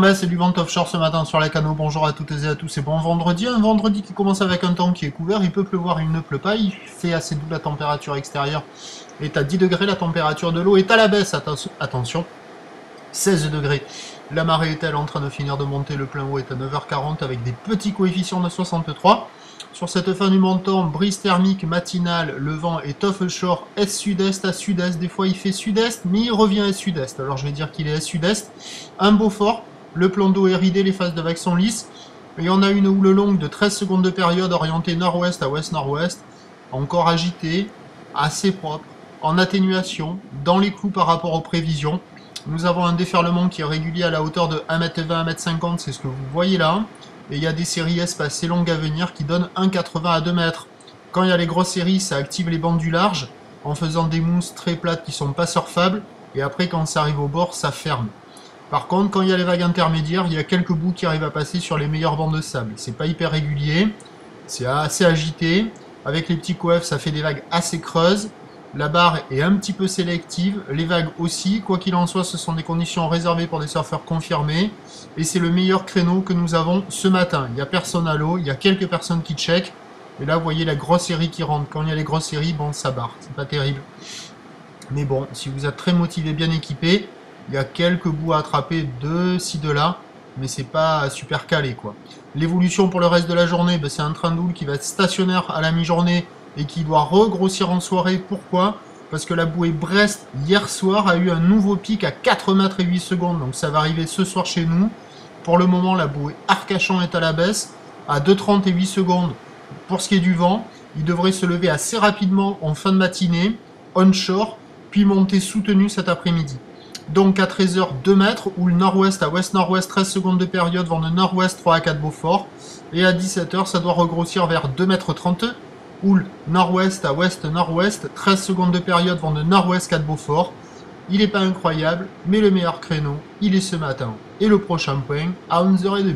ben c'est du vent offshore ce matin sur les canaux, bonjour à toutes et à tous, et bon vendredi, un vendredi qui commence avec un temps qui est couvert, il peut pleuvoir, il ne pleut pas, il fait assez doux, la température extérieure est à 10 degrés, la température de l'eau est à la baisse, attention, 16 degrés, la marée est-elle en train de finir de monter, le plein haut est à 9h40 avec des petits coefficients de 63, sur cette fin du montant, brise thermique matinale, le vent est offshore, est-sud-est à sud-est, des fois il fait sud-est, mais il revient est-sud-est, alors je vais dire qu'il est est-sud-est, un Beaufort, le plan d'eau est ridé, les phases de vagues sont lisses, et on a une houle longue de 13 secondes de période orientée nord-ouest à ouest-nord-ouest, encore agitée, assez propre, en atténuation, dans les clous par rapport aux prévisions. Nous avons un déferlement qui est régulier à la hauteur de 1m20, 1m50, c'est ce que vous voyez là, et il y a des séries S assez longues à venir qui donnent 1,80 à 2 mètres. Quand il y a les grosses séries, ça active les bandes du large, en faisant des mousses très plates qui sont pas surfables, et après quand ça arrive au bord, ça ferme. Par contre, quand il y a les vagues intermédiaires, il y a quelques bouts qui arrivent à passer sur les meilleures bandes de sable. C'est pas hyper régulier, c'est assez agité. Avec les petits coefs, ça fait des vagues assez creuses. La barre est un petit peu sélective, les vagues aussi. Quoi qu'il en soit, ce sont des conditions réservées pour des surfeurs confirmés. Et c'est le meilleur créneau que nous avons ce matin. Il n'y a personne à l'eau, il y a quelques personnes qui checkent. Et là, vous voyez la grosse série qui rentre. Quand il y a les grosses séries, bon, ça barre. C'est pas terrible. Mais bon, si vous êtes très motivé, bien équipé, il y a quelques bouts à attraper de ci, de là, mais c'est pas super calé, quoi. L'évolution pour le reste de la journée, ben, c'est un train de houle qui va être stationnaire à la mi-journée et qui doit regrossir en soirée. Pourquoi? Parce que la bouée Brest, hier soir, a eu un nouveau pic à 4 mètres et 8 secondes, donc ça va arriver ce soir chez nous. Pour le moment, la bouée Arcachon est à la baisse, à 2,30 et 8 secondes. Pour ce qui est du vent, il devrait se lever assez rapidement en fin de matinée, onshore, puis monter soutenu cet après-midi. Donc à 13h, 2 mètres, ou le nord-ouest à ouest-nord-ouest, 13 secondes de période, vent de nord-ouest 3 à 4 Beaufort. Et à 17h, ça doit regrossir vers 2 mètres 30, ou le nord-ouest à ouest-nord-ouest, 13 secondes de période, vent de nord-ouest 4 Beaufort. Il n'est pas incroyable, mais le meilleur créneau, il est ce matin. Et le prochain point, à 11h30.